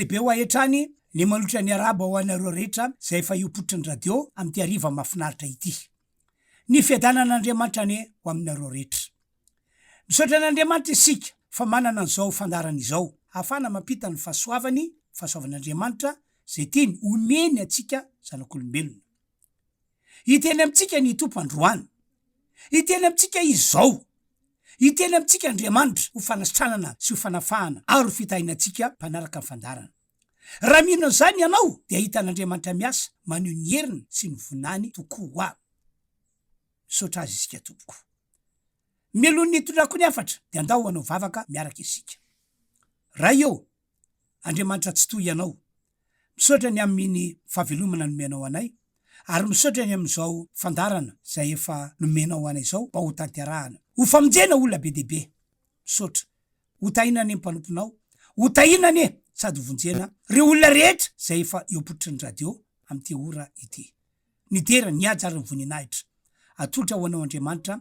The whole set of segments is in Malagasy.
be ho ahetrany ny malotra ny araba ho anareo rehetra zay efa iopotry ny radio amty ariva mafinaritra ity. Ny fiadanan'Andriamanitra ny ho aminareo rehetra. Misaotra an'Andriamanitra isika fa manana an'izao fandarana izao ahafana mampita ny fahasoavan'Andriamanitra zay tiany omeny atsika zanak'olombelona. Hiteny amitsika ny tompo androany, hiteny amitsika izao, hiteny amitsika Andriamanitra ho fanasitranana sy ho fanafahana ary ho fitahinantsika mpanaraka ny fandarana. Raha mino zany ianao dia hitan'Andriamanitra miasa maneho ny heriny sy ny vonany tokoa. Misaotra azy isika tompoko. Mialohan'ny hitondrako ny hafatra dia andao ho anao vavaka miaraka isika. Raha eo Andriamanitra tsy toy ianao, misaotra ny amin'ny fahavelomana nomenao anay, ary misaotra ny amin'izao fandarana zay efa nomenao anay zao mba ho tanterahana, ho famonjena olona be dehibe. Misaotra, ho tahinany mpanomponao, ho tahinany sady vonjena reo olona rehetra zay efa iopotry ny radio amty ora ity. Nidera niaja ary nyvoninahitra. Atolotra ho anao Andriamanitra,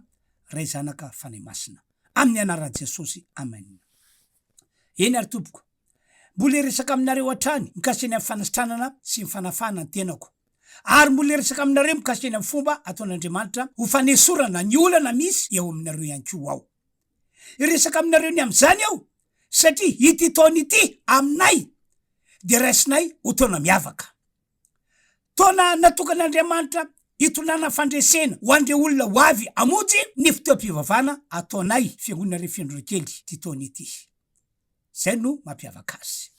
ray zanaka fanay masina. Amin'ny anaran'i Jesosy, amen. Eny ary tompoko, mbola resaka aminareo hatrany mikasika ny amin'ny fanasitranana sy ny fanafahana ny tenako. Ary mbola resaka aminareo mikasika ny amin'ny fomba ataon'Andriamanitra ho fanesorana ny olana misy eo aminareo ihany koa ao. Resaka aminareo ny am'zany aho, satria ity taona ity aminay dia raisinay ho taona miavaka. Taona natokan'Andriamanitra itonana fandresena ho andreo olona ho avy amonjy ny fotoam-pivavahana ataonay fiangonana Refendro kely ty taona ity. Zay no mampiavaka azy.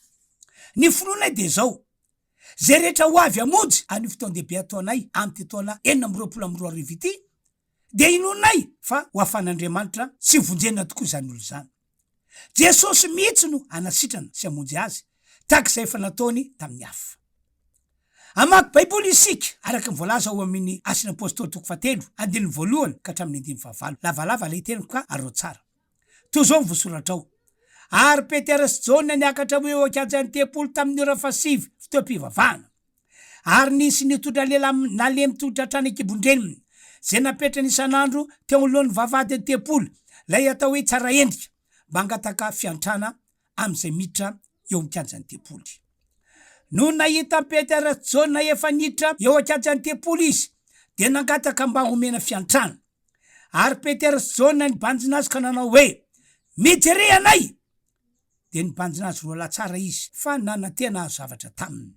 Ny finoanay dia zao, zay rehetra ho avy amonjy any fotoan-dehibe ataonay amty taona 422 ity, dia inonay fa ho afan'Andriamanitra sy vonjena tokoa zany olo zany. Jesosy mihitsy no anasitrana sy amonjy azy tahaka izay efa nataony tamin'ny hafa. Amaky Baiboly isika araka ny voalaza ao amin'ny Asina Apôstôly 7:1 ka hatramin'ny 5. Lavalava lay teniko ka areo tsara. Toy zao voasoratra ao. Ary Petera sy Jona niakatra eo akajany tempolo tamin'ny ora 7 fotoam-pivavahana. Ary nisy nitondra lehilahy naleha mitodra hatrany an-kibon-dreniny zay napetrany isan'andro teo alohan'ny vavahady ny tempolo, lay atao hoe tsara endrika, mba hangataka fiantrana am'izay miditra eo amikajany tempoly. No nahita Petera sy Jona efa niditra eo akajany tempoly izy, dia nangataka mba homena fiantrana. Ary Petera sy Jona nibanjina azy ka nanao hoe, mijery anay. Dia nibanjina azy roa lahy tsara izy, fa nanantena azo zavatra taminy.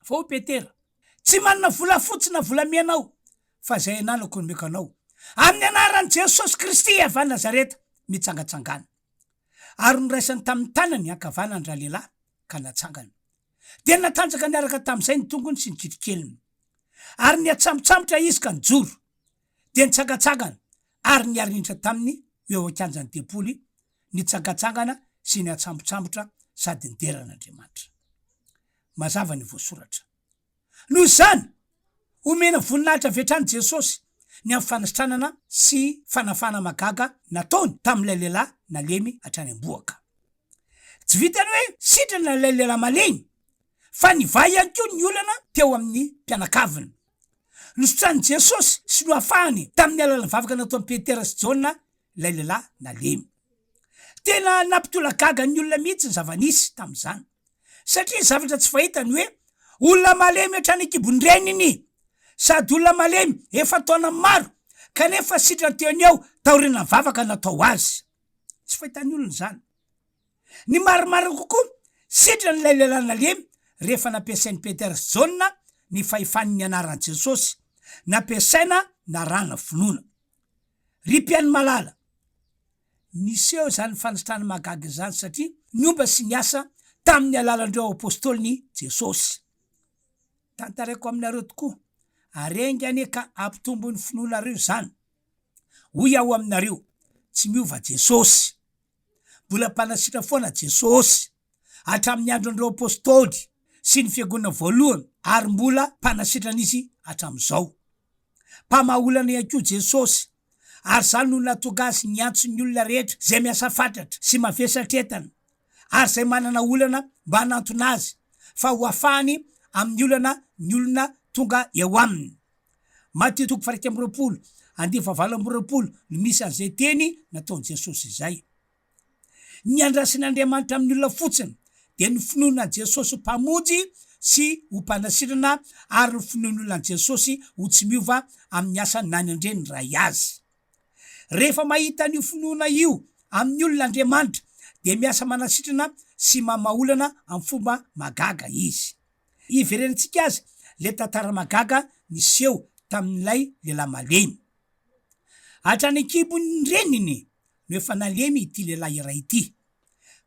Fa ho Petera, tsy manana vola fotsy na vola mianao, fa zay ananako nomeko anao. Amin'ny anaran'i Jesosy Kristy avy Nazareta, mitsangatsangana. Ary noraisany tamin'ny tanany ankavanany raha lehilahy ka natsangana. Dia natanjaka niaraka tamin'izay ny tongony sy ny kitrokeliny. Ary niatsamotsamotra izy ka nijoro. Dia nitsangatsangana ary niarindra taminy eo akanjan'ny tempoly, nitsangatsangana sy niatsamotsamotra sady nideran'Andriamanitra. Mazava ny voasoratra. Noho izany, omena voninahitra avy hatrany Jesosy ny amin'ny fanasitranana sy fanafana magaga nataony tamin'ilay lehilahy nalemy hatrany amboaka. Tsy vitany hoe sitrana ilay lehilahy malemy, fa nivay ihany koa ny olana teo amin'ny mpianakaviny. Nosotrany Jesosy sy noafahany tamin'ny alalan'ny vavaka nataon'i Petera sy Jona ilay lehilahy nalemy. Tena nampitola gaga ny olona mihitsy ny zava-nisy tamin'izany, satria zavatra tsy fahitany hoe olona malemy hatrany an-kibon-dreniny, sady olona malemy efa taona maro kanefa sitrany teo eo taoriana vavaka natao azy. Tsy fahitany olona zany. Ny maromaro kokoa sitrany ilay lehilahy nalemy rehefa nampiasain'ny Petera sy Jona ny fahefany ny anaran'i Jesosy, nampiasaina narana finoana. Ry mpiany malala, niseho zany fanasitrana magaga zany satria niomba sy niasa tamin'ny alalandreo apôstôliny Jesosy. Tantaraiko aminareo tokoa, arengany ka ampitombo ny finoanareo zany. Hoy aho aminareo, tsy miova Jesosy. Mbola mpanasitra foana Jesosy hatramin'ny andron'ireo apôstôly sy ny fiangonana voalohany, ary mbola mpanasitran'izy hatramin'izao. Mpamaolana ihany koa Jesosy, ary zany no natonga azy niantso ny olona rehetra zay miasa fatratra sy mavesatra entana, ary zay manana olana mba hanantona azy, fa ho afahany amin'ny olana ny olona tonga eo aminy. Matteo 7:20, 2:20 no misy an'izay teny nataon'i Jesosy izay. Ny andrasin'Andriamanitra amin'ny olona fotsiny de ny finonan Jesosy ho mpamonjy sy ho mpanasirana ary ny finonan Jesosy ho tsy miova amin'ny asany nany andre ny ray azy. Rehefa mahita an'io finona io amin'ny olon'Andriamanitra de miasa manasitrana sy mamaolana amin'ny fomba magaga izy. Iverenantsika azy le tantara magaga niseho tamin'ilay lehilahy malemy. Hatrany an-kibon'ny reniny no efa nalemy ity lehilahy iray ity.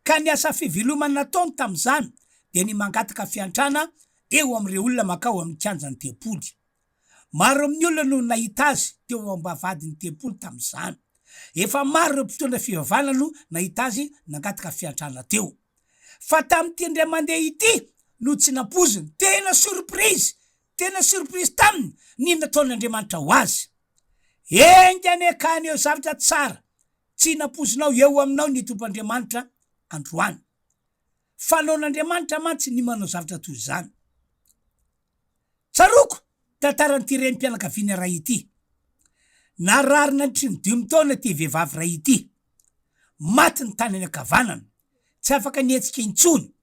Ka ny asa fivelomany nataony tam'izany de ny mangataka fiantrana eo am'ireo olona makao amin'ny kianjan'ny tempoly. Maro amin'ny olona no nahita azy teo ambavadin'ny tempoly tam'izany. Efa maro ireo mpitondra fivavahana no nahita azy nangataka fiantrana teo. Fa tamin'ity indray mandeha ity no tsy nampoziny, tena surprise taminy ny nataon'Andriamanitra ho azy. Engane kany eo zavatra tsara tsy napozinao eo aminao ny Tompoandriamanitra androany. Fanaon'Andriamanitra mantsy ny manao zavatra toy izany. Tsaroko tantaran'ity renim-pianakaviana ray ity. Nararina ny 35 taona ty vehivavy ray ity. Maty ny tanany ankavanana, tsy afaka nietsika intsony.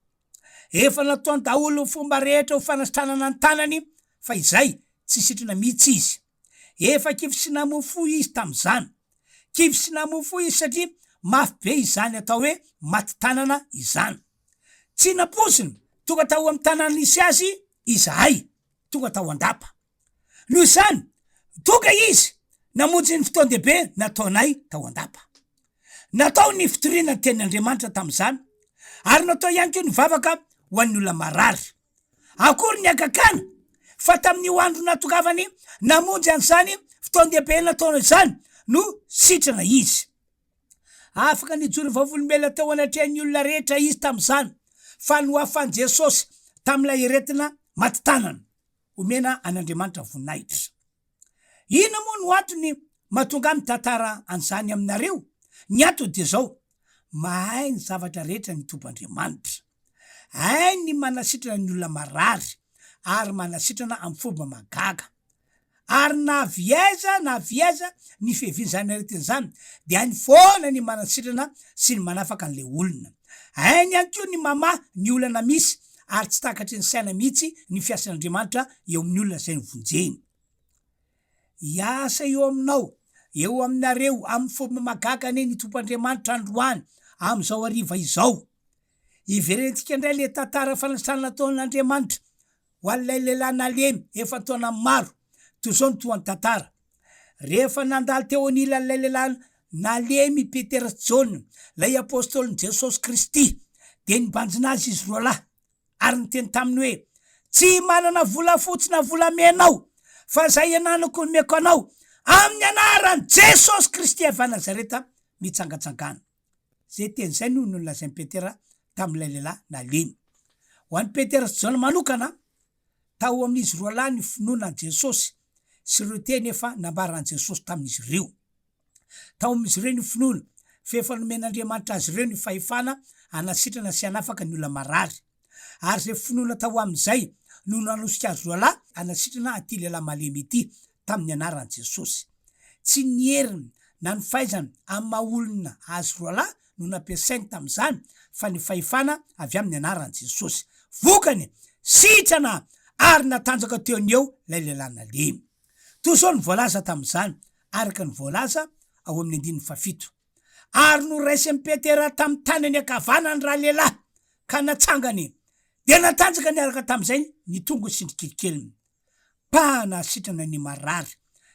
Efa nataony daholo fomba rehetra ho fanasitranana ny tanany, fa izay tsy sitrana mihitsy izy. Efa kivy sy namofo izy tam'izany. Kivy sy namofo izy satria mafy be izany atao hoe maty tanana izany. Tsy napoziny, tonga tao amin'ny tanana nisy azy, izahay, tonga tao andapa. Noho izany, tonga izy, namonjy ny fotoan-dehibe nataonay tao andapa. Natao ny fitoriana ny tenin'Andriamanitra tam'izany, ary natao ihany koa ny vavaka ho an'ny olona marary. Akory ny agakana, fa tamin'io andro natokavany namonjy an'izany fotoan-dehibe nataony izany no sitrana izy. Afaka nijoro vavolombelona teo anatrehan'ny olona rehetra izy tam'izany, fa no afan'i Jesosy tam'ilay aretina maty tanana, omena an'Andriamanitra voninahitra. Ina moa no antony mahatonga amin'ny tantara an'izany aminareo? Ny antony de zao, mahay ny zavatra rehetra ny Tompoandriamanitra. Hay ny manasitrana ny olona marary, ary manasitrana amin'ny fomba magaga. Ary na vieza ny fihevin'izany aretina zany, de any foana ny manasitrana sy ny manafaka an'le olona. Hainy ihany koa ny mamaha ny olana misy, ary tsy takatry ny saina mihitsy ny fiasan'Andriamanitra eo amin'ny olona zay ny vonjeny. Iasa eo aminao, eo aminareo, amin'ny fomba magaga ane ny Tompoandriamanitra androany, am'izao ariva izao. Iverentsika indray le tantara fanasana nataon'Andriamanitra ho an'ilay lehilahy nalemy efa taona maro. Toy izao ny toan'ny tantara. Rehefa nandalo teo anilan'ilay lehilahy nalemy Petera sy Jona, lay apôstôlin' Jesosy Kristy, de nibanjina azy izy roa lahy, ary niteny taminy hoe: tsy manana volafotsy na volamenao, fa zay ananako nomeko anao amin'ny anaran'i Jesosy Kristy avy a Nazareta mitsangatsangana. Zay teny zay no nolazain'i Petera tam'ilay lehilahy nalemy. Ho an'ny Petera sy Jona manokana, tao amin'izy roa lahy ny finonan Jesosy sy ireo teny efa nambaran Jesosy tamin'izy ireo. Tao amin'izy ireo ny finoana, fefa nomen'Andriamanitra azy ireo ny fahefana anasitrana sy anafaka ny olona marary. Ary zay finoana tao am'izay no nanosika azy roa lahy anasitrana aty lehilahy malemy ity tamin'ny anaran'i Jesosy. Tsy nieriny na ny fahaizana amin'ny maha-olona azy roa lahy no nampiasainy tam'izany, fa ny fahefana avy amin'ny anaran'i Jesosy. Vokany, sitrana ary natanjaka teo ny eo lay lehilahy nalemy. Toy izao ny voalaza tam'izany, araka ny voalaza ao amin'ny 17. Ary no raisin'i Petera tamin'ny tanany ankavanany raha lehilahy, ka natsangany, de natanjaka ny araka tam'izay ny tongo sy ny kelikeliny. Mpanasitrana ny marary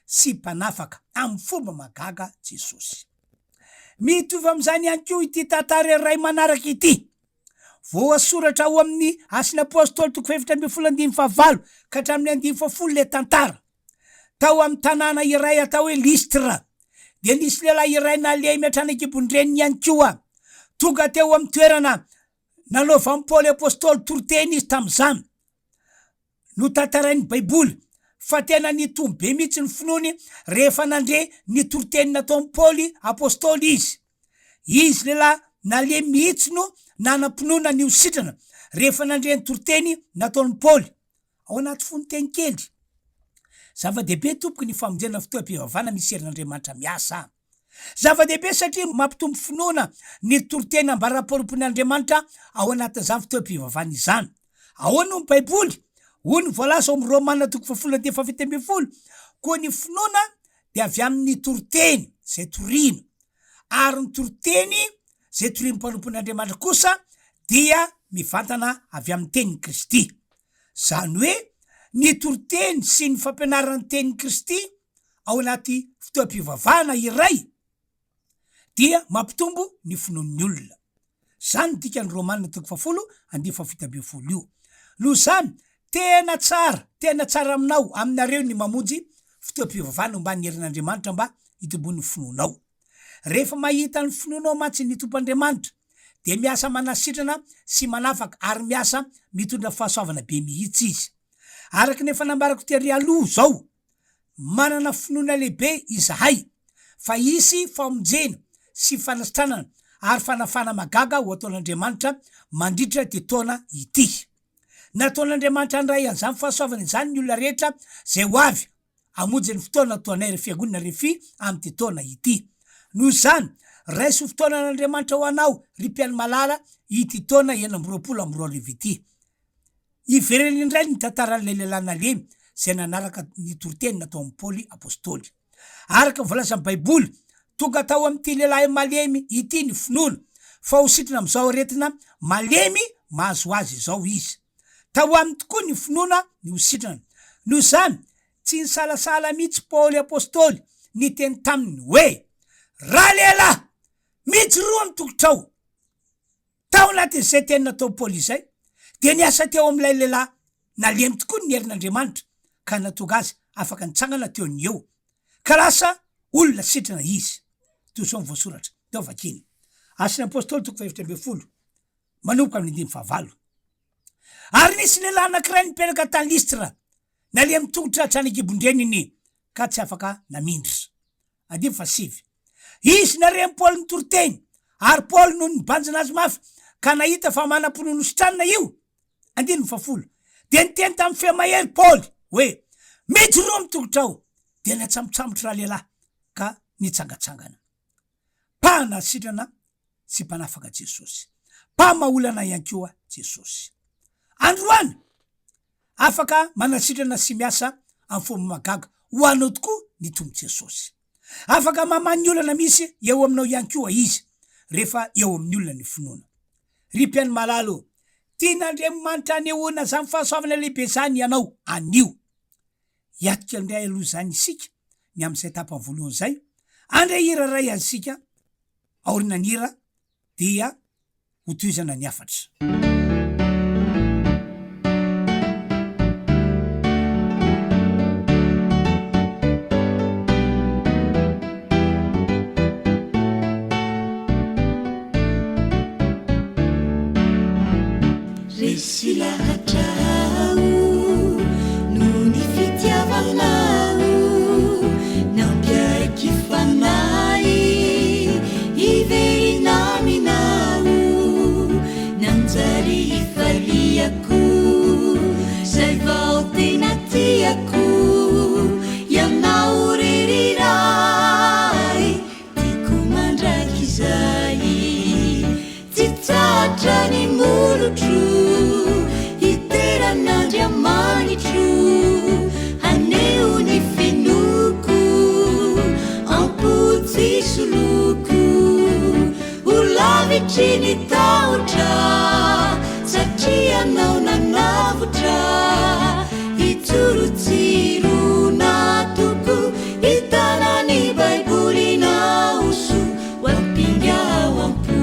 sy mpanafaka amin'ny fomba magaga Jesosy. Mitovy am'izany ihany koa ity tantara iray manaraka ity, voasoratra ao amin'ny Asin'ny Apôstôly 2:7 ka hatramin'ny 9 le tantara. Tao amin'ny tanàna iray atao hoe Listra, de nisy lehilahy iray nalemy hatrany an-kibon-dreniny ihany koa. Tonga teo amin'ny toerana nanaovan'i Paoly apôstôly toroteny izy tam'izany. No tantarain'ny Baiboly fa tena nitombo be mihitsy ny finoany rehefa nandre ny toroteny nataon'i Paoly apôstôly izy. Izy lehilahy nalemy mihitsy no nanam-pinoana ny sitrana rehefa nandre ny toroteny nataon'i Paoly. Ao anaty fonoteny kely, zava-dehibe tompoko ny famonjena fotoam-pivavahana misy herin'Andriamanitra miasa. Zava-dehibe satria mampitombo finoana ny toritena mba raporopon'Andriamanitra ao anatin'izany fotoam-pivavahana izany. Ahoana no Baiboly? Hoy ny voalaza ao amin'ny Romana 12:17, koa ny finoana de avy amin'ny toriteny zay torino, ary ny toriteny zay torino mpanompon'Andriamanitra kosa dia mivantana avy amin'ny tenin'ny Kristy. Zany hoe ny toriteny sy ny fampianarany tenin'ny Kristy ao anaty fotoam-pivavahana iray dia mampitombo ny finoan'ny olona. Zany dikany Romana 12:17 io. No zany tena tsara aminao aminareo ny mamonjy fotoam-pivavahana omban'ny herin'Andriamanitra mba hitombony finoanao. Rehefa mahita ny finoanao mantsy ny tomp'Andriamanitra de miasa manasitrana sy manafaka ary miasa mitondra fahasoavana be mihitsy izy. Araky nefa nambarako tery aloha zao, manana finoana lehibe izahay fa isy famonjena sy fanasitranana ary fanafana magaga ho ataon'Andriamanitra mandritra ty taona ity. Nataon'Andriamanitra andray an'izany fahasoavana izany ny olona rehetra zay ho avy amonjy ny fotoana toanay re fiangonana refy amy ty taona ity. Noho zany raiso fotoana an'Andriamanitra ho anao ry mpiany malala ity taona 2022 ity. Ivereny indray ny tantaran'ilay lehilahy nalemy zay nanaraka ny toriteny natao amin'ny Paoly apôstôly. Araka voalaza amin'ny Baiboly, tonga tao amin'ity lehilahy malemy ity ny finoana, fa ho sitrana am'izao aretina malemy mahazo azy zao izy. Tao aminy tokoa ny finoana ny ho sitrana. Noho zany tsy nisalasala mihitsy Paoly apôstôly ny teny taminy hoe: raha lehilahy mijoroa ny tokotrao. Tao anatin'izay teny natao Paoly izay de niasa teo am'ilay lehilahy nalemy tokoa ny herin'Andriamanitra ka natonga azy afaka nitsangana teo ny eo, ka lasa olona sitrana izy. Toy zao ny voasoratra teo vakiny. Asin'ny apôstôly 2:20 manomboka amin'ny 19. Ary nisy lehilahy anankiray nipetraka tany Listra, nalemy tongotra hatrany an-kibondreniny ka tsy afaka namindry. 7. Izy nareny Paoly ny toriteny, ary Paoly noho nibanjina azy mafy ka nahita fa manam-ponono sitranina io. 9. De niteny tamin'ny fehamahery Paoly hoe: mijoroa amy tongotrao. De natsamotsamotry raha lehilahy ka nitsangatsangana. Mpanasitrana sy mpanafaka Jesosy, mpamaolana ihany koa Jesosy. Androany afaka manasitrana sy miasa amin'ny fomba magaga ho anao tokoa ny tombo Jesosy. Afaka mamany olana misy eo aminao ihany koa izy rehefa eo amin'ny olona ny finoana. Ry mpiany malalo, tian'Andriamanitra anehoana zany fahasoavana lehibe zany ianao anio. Hiatika indray aloha zany isika ny am'izay tapany voalohany zay. Andray hira ray azysika, aorina ny hira dia hotoizana ny afatra. Resy lahatrao no ny fitiavanao, nampiaiky fanay iverinanao, nanjary ifaliako zay vao tena tiako, ianao reriray tiako mandraky zay, tsy tratra ny molotro iteran'Andriamanitro, aneo ny finoko ampotsy soloko, ho lavitry ny tahotra satria anao nanavotra, hitsorotsirona toko hitanany Baibolina oso ho ampinga ao ampo.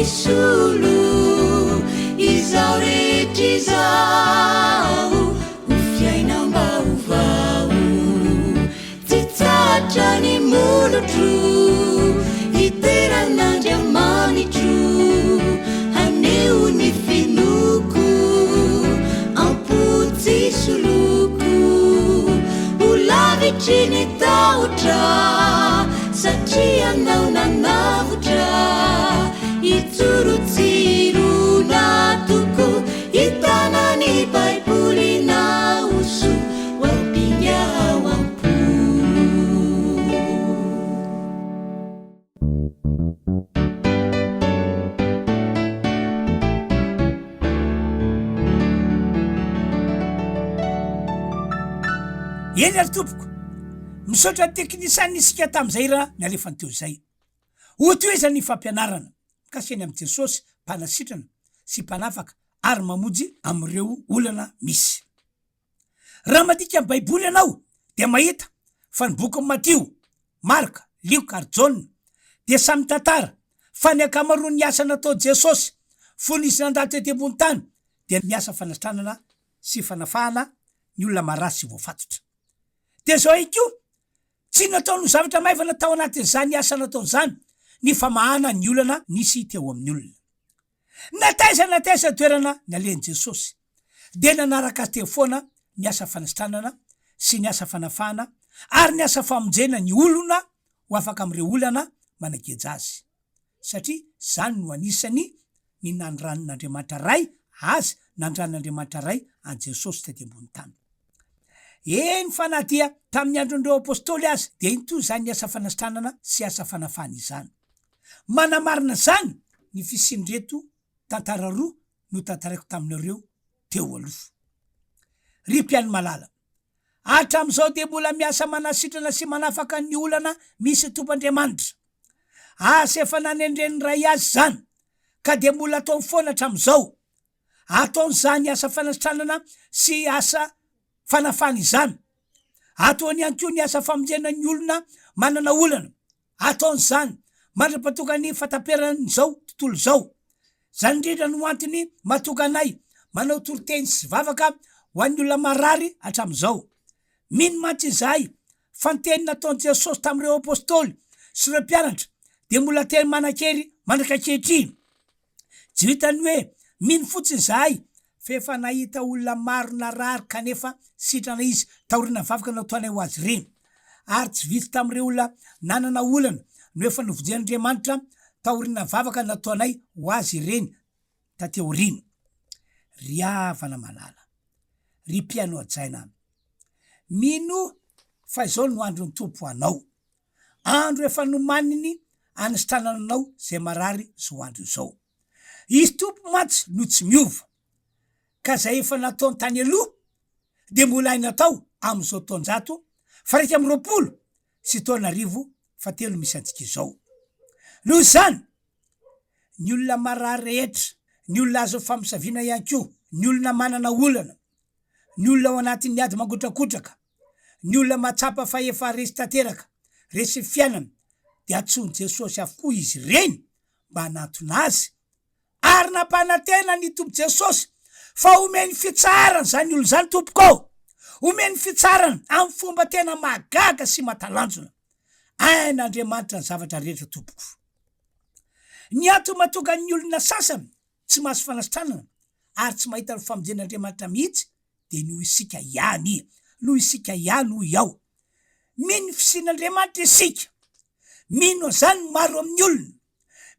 Solo anao nanavotra itsorotsirona toko hitanany baiboly na oso wampinga wampo eny ary tompoko misaotra teknisany isika tam'izay raha ny alefany teo zay otoeza ny fampianarana mikasiny am' jesosy mpanasitrana sy mpanafaka ary mamonjy am'ireo olana misy raha madika am' baiboly anao de mahita fa ny boky Matio, Marka, Lioka ary Jaona de samy tantara fa ny akamaroany ny asa natao Jesosy fonisy nandalo teto ambony tany de miasa fanatranana sy fanafahana ny olona marasy voafatotra de zao ikio tsy nataony zavatra maivana natao anatin'izany asa natao zany ny famahana ny olana nisy teo amin'ny olona nataiza toerana ny alean'i Jesosy de nanaraka teo foana ny asa fanasitranana sy ny asa fanafana ary ny asa famonjena ny olona ho afaka am'ireo olana manageja azy satria zany no anisany ny nandranon'Andriamanitra ray azy nandranon'Andriamanitra ray an Jesosy tety ambony tany eny fanadia tamin'ny andron'ireo apôstôly azy de into zany ny asa fanasitranana sy asa fanafana izany manamarina zany ny fisindreto tantara roa no tantaraiko taminareo teo aloha ry mpiany malala hatram'izao de mbola miasa manasitrana sy manafaka ny olana misy tompandriamanitra asa efa nanendreny ray azy zany ka de mbola atao foana hatram'izao ataony zany asa fanasitranana sy asa fanafana izany ataony ihany koa ny asa famonjena ny olona manana olana ataony zany mandra-patokany fataperany zao tontolo zao zany indrindra no antony matokanay manao toroteny sy vavaka ho an'ny olona marary hatram'izao mino mantsy izahay fanteny nataony Jesosy tamin'ireo apôstôly sy ireo mpianatra de mbola teny manan-kery mandraka ankehitriny tsy hitany hoe mino fotsiny izahay fa efa nahita olona maro narary kanefa sitrana izy taorina vavaka nataonay ho azy reny ary tsy vitsy tamin'ireo olona nanana olana no efa novojen'Andriamanitra taorina vavaka nataonay ho azy reny tateo rino ry havana malala ry mpiano ajaina mino fa izao no andro ny tompo anao andro efa nomaniny anasitranananao zay marary zao andro zao izy tompo mantsy no tsy miova ka zay efa nataony tany aloha de mbola hay natao am'izao taonjato fa raika amby 20 sy taona 2013 misy antsika izao noho zany ny olona marary rehetra ny olona azo famisaviana ihany koa ny olona manana olana ny olona ao anatin'ny ady mangotrakotraka ny olona matsapa fa efa resy tanteraka resy fiainana de atsony Jesosy avokoa izy reny mba hanatona azy ary nampanantena ny tompo Jesosy fa omeny fitsarana zany olo zany tompoko omeny fitsarana amy fomba tena magaga sy matalanjona ain'Andriamanitra ny zavatra rehetra tompoko ny ato matoka ny olona sasany tsy mahazo fanasitranana ary tsy mahita ny famonjen'Andriamanitra mihitsy de noho isika ihany ho iaho mino ny fisin'Andriamanitra isika mino zany maro amin'ny olona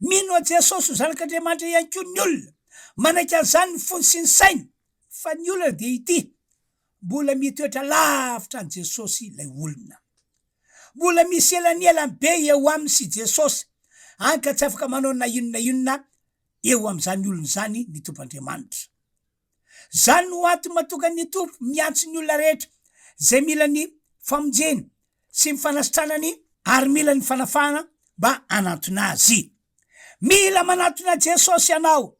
mino a Jesosy ho zanak'Andriamanitra ihany koa ny olona manaiky an'izany ny fony sy ny sainy fa ny olona de ity mbola mitoetra lavitra an Jesosy ilay olona mbola misy elany be eo aminy sy Jesosy anka tsy afaka manao na inona eo am'izany olona zany ny tompandriamanitra zany no antony matoka ny tompo miantso ny olona rehetra zay mila ny famonjeny sy mifanasitranany ary mila ny fanafana mba anatona azy mila manatona Jesosy ianao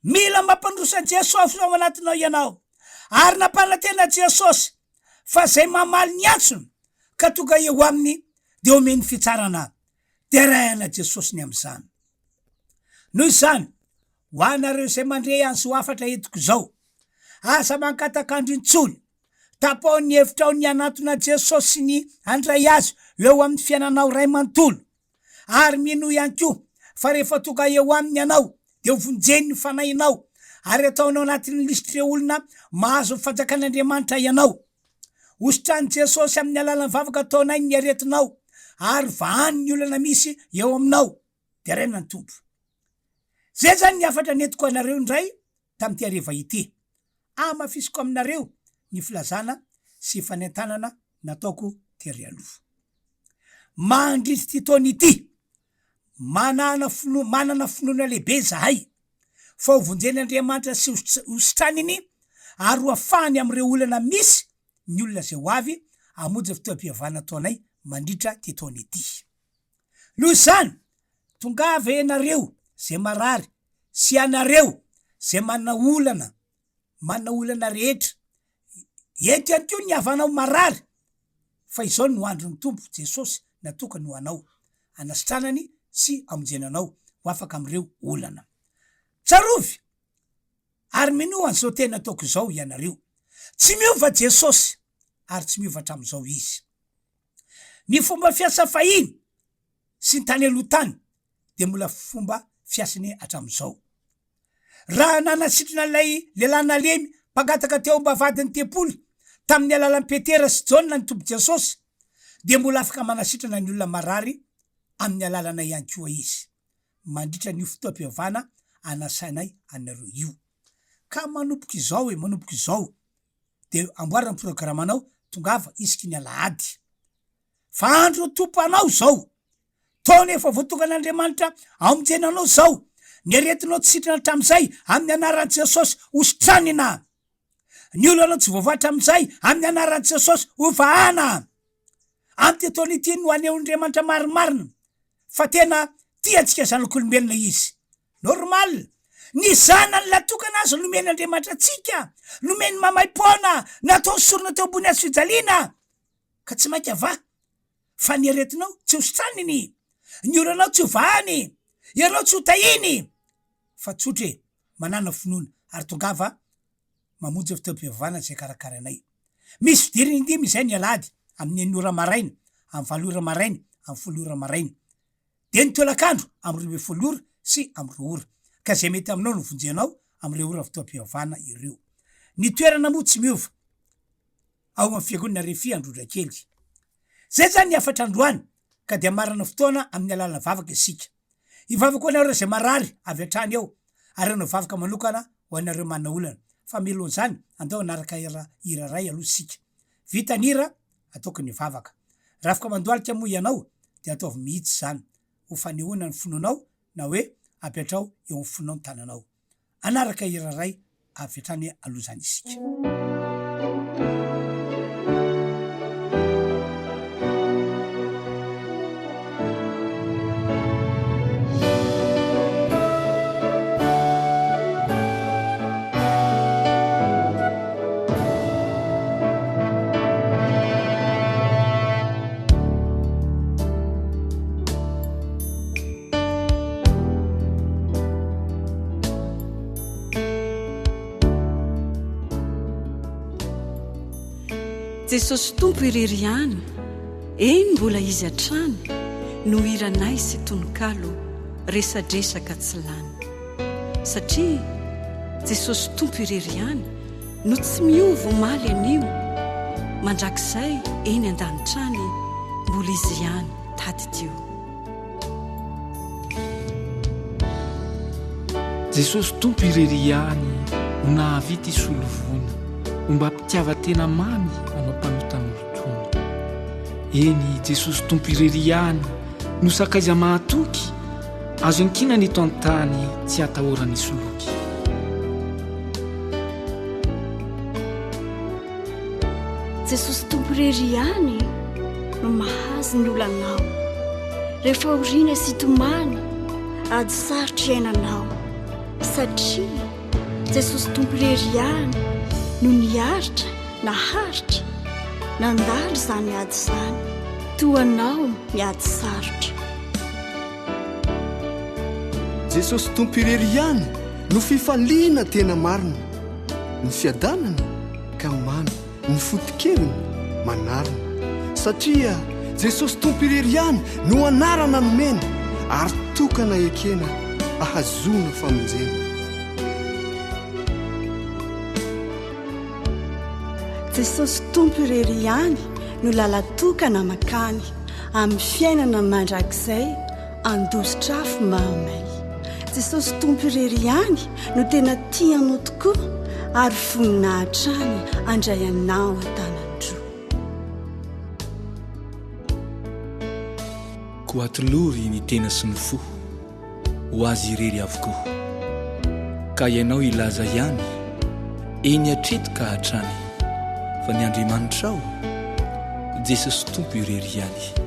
mila mampandrosa Jesosy ao anatinao ianao ary nampanantena Jesosy fa zay mamaly ny antsony ka tonga eo aminy de omeny fitsarana de raina Jesosy ny am'izany noho izany ho anareo zay mandre anzy ho afatra etiko zao asa mankatakandro intsony tapao ny hevitra ao ny anatona Jesosy sy ny andray azy eo amin'ny fiainanao ray manontolo ary mino ihany koa fa rehefa tonga eo aminy ianao de hovonjeny ny fanahinao ary ataonao anatin'ny listre olona mahazo fanjakan'Andriamanitra ianao hosotrany Jesosy amin'ny alalan'ny vavaka ataonay ny aretinao ary vahany ny olana misy eo aminao de rena ny tompo. Zay zany ny afatra netiko anareo indray tamty ariva ity. Mafisiko aminareo ny filazana sy fanentanana nataoko tery aloha. Mandritsy ty taony ity manana finoana lehibe zahay fa hovonjen'Andriamanitra sy hositraniny ary ho afahany am'ireo olana misy ny olona zay ho avy amonjy fotoam-pihavana taonay mandritra ty taony ity. Noho zany tongava ianareo zay marary sy anareo zay mana olana rehetra ety any ko ny havanao marary fa izao no andro ny tompo Jesosy natokany ho anao anasitranany sy amonjenanao ho afaka am'ireo olana. Tsarovy ary minoany zao tena ataoko zao ianareo, tsy miova Jesosy ary tsy miova hatram'izao izy. Ny fomba fiasa fahiny sy ny tany aloha tany de mbola fomba fiasany hatram'izao. Raha nanasitrana lay lehilahy nalemy mpangataka teo ambavadiny tepolo tamin'ny alalan'ny Petera sy Jaona ny tompo Jesosy de mbola afaka manasitrana ny olona marary amin'ny alalana ihany koa izy. Mandritra ny fotoam-pihavana anasainay anareo io. Ka manomboka izao de amboarana programanao tongava isaky ny alahady. Fa andro tompo anao zao, taona efa voatokan'Andriamanitra amonjenanao zao, ny aretinao tsy sitrana hatram'izay amin'ny anaran'i Jesosy hositranina. Ny olonao tsy voavoatra am'izay amin'ny anaran'i Jesosy ho vahana. Amty taona ity no anehoan'Andriamanitra marimarina fa tena tiantsika zanak'olombelona izy. Normal, ny zanany latokana azy nomen'Andriamanitra atsika, nomeny mamay-pona, natao sorona teo ambony azy fijaliana. Ka tsy mainka ava, fa ny aretinao tsy hositraniny, ny olanao tsy ho vahany, ianao tsy ho tahiny, fa tsotre manana finoana ary tongava mamonjy fotoam-pihavana zay karakaranay. Misy fidiriny indimy izay ny alahady amin'ny 9 ora maraina, amin'ny 7 ora maraina, amin'ny 10 ora maraina. De ny tolakandro amin'ny 12 ora sy amin'ny 2 ora. Ka zay mety aminao no vonjenao am'ireo ora fotoam-pihavana ireo. Ny toerana moa tsy miova ao amin'ny fiangonana Refy Androdrakely. Zay zany ny afatra androany ka de marana fotoana amin'ny alalana vavaka isika. Ivavaka ho anareo zay marary avy hatrany ao ary anao vavaka manokana ho anareo manana olana. Fa melohan zany andao anaraka hira ray aloha sika. Vita ny hira ataoko ny vavaka. Raha afaka mandoalika moa ianao de ataovy mihitsy zany ho fanehoana ny finoanao na hoe apetrao eo amin'ny fonao ny tananao. Anaraka hira ray avy hatrany aloha zany isika. Jesosy tompo irery ihany, eny mbola izy hatrany no hiranay sy tononkalo resadresaka tsy lany. Satria Jesosy tompo irery ihany no tsy miova maly anio, mandrakizay eny an-danitrany mbola izy ihany tady teo. Jesosy tompo irery ihany no nahavita isolovona mba mpitiava tena mamy anao mpanotana olotona. Eny Jesosy tompo irery ihany no sakaiza mahatoky azo ankina ny eto an-tany tsy hatahorany isoloky. Jesosy tompo irery ihany no mahazo ny olanao rehefa orina sy tomany ady sarotra iainanao, satria Jesosy tompo irery ihany no niaritra naharitra nandalo zany ady zany toanao miady sarotra. Jesosy tompo irery ihany no fifaliana tena marina, ny fiadanana ka mamy, ny fotokeliny manarina, satria Jesosy tompo irery ihany no anarana nomena ary tokana ekena ahazona famonjena. Jesosy tompo irery ihany no lalatokana makany amin'ny fiainana mandrakizay andosotrafo mahamay. Jesosy tompo irery ihany no tena tianao tokoa ary voninahitra any andray anao an-tanandroa. Ko atolory ny tena sy ny fo ho azy irery avokoa, ka ianao ilaza ihany eny atretika hatrany fa ny Andriamanitra ao Jesosy tompo irery ihany.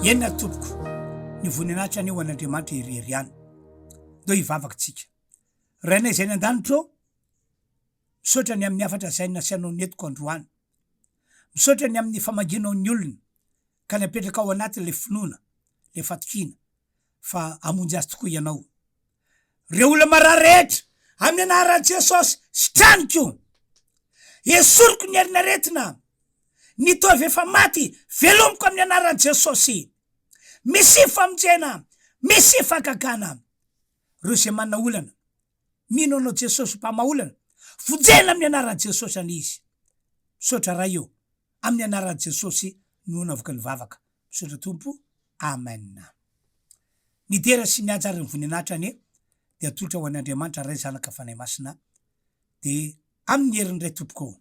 enina tompoko ny voninahitra any eo an'Andriamanitra irery ihany. Do ivavakintsika rainay zay ny an-danitro misaotra ny amin'ny afatra zay nasianao netiko androany, misaotra ny amin'ny famaginao ny olona ka napetraka ao anaty le finoana le fatokina fa amonjy azy tokoa ianao. Reo olona marary rehetra amin'ny anaran'i Jesosy sitraniko esoriko ny herinaretina nitovy efa maty velomiko amin'ny anaran'i Jesosy. Misy famonjena, misy fakakana. Reo zay manana olana mino anao Jesosy mpamaolana vonjena amin'ny anaran'i Jesosy an'izy. Misaotra raha eo amin'ny anaran'i Jesosy no navaka ny vavaka. Misaotra Tompo, amen. Ny dera sy ny ajary ny voninahitra ane dia atolotra ho an'Andriamanitra ray zanaka fanahy masina de amin'ny herin'ny ray tompoko.